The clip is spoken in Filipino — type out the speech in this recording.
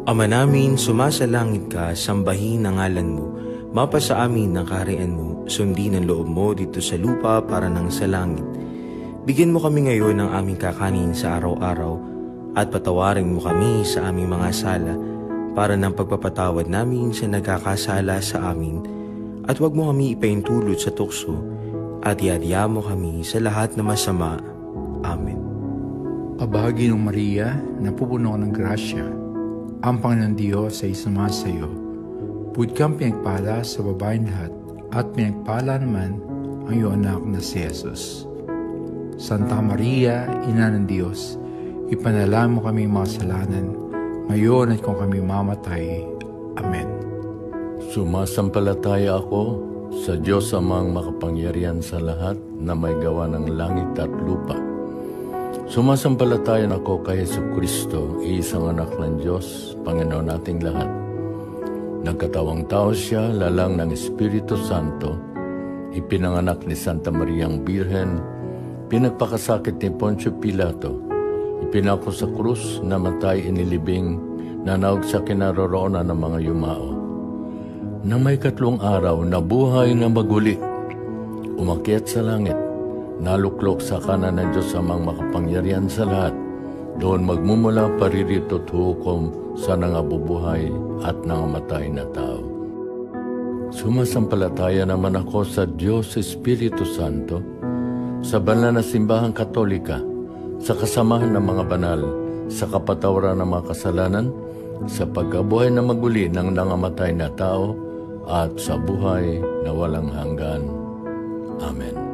Ama namin, sumasalangit ka, sambahin ang ngalan mo. Mapasa amin ang kaharian mo, sundin ang loob mo dito sa lupa para nang sa langit. Bigyan mo kami ngayon ng aming kakanin sa araw-araw at patawarin mo kami sa aming mga sala para ng pagpapatawad namin sa nagkakasala sa amin. At huwag mo kami ipaintulot sa tukso at iadya mo kami sa lahat na masama. Amen. Pabahagi ng Maria, napupuno ng grasya, ang Panginoon Diyos ay sumasa iyo. Buti kang pinagpala sa babaeng lahat, at pinagpala naman ang iyong anak na si Jesus. Santa Maria, Ina ng Diyos, ipanalangin mo kami makasalanan, ngayon at kung kami mamatay. Amen. Sumasampalataya ako sa Diyos Amang makapangyarihan sa lahat na may gawa ng langit at lupa. Sumasampalataya ako kay Jesucristo, isang anak ng Diyos, Panginoon nating lahat. Nagkatawang tao siya, lalang ng Espiritu Santo, ipinanganak ni Santa Mariang Birhen, pinagpakasakit ni Poncio Pilato, ipinako sa krus, namatay, inilibing, nanawag sa kinaroroonan ng mga yumao. Nang may 3 araw, nabuhay na maguli, umakyat sa langit, naluklok sa kanan ng Diyos Amang makapangyarihan sa lahat, doon magmumula paririto at hukom sa nangabubuhay at nangamatay na tao. Sumasampalataya naman ako sa Diyos Espiritu Santo, sa banal na simbahang Katolika, sa kasamahan ng mga banal, sa kapatawaran ng mga kasalanan, sa pagkabuhay na maguli ng nangamatay na tao, at sa buhay na walang hanggan. Amen.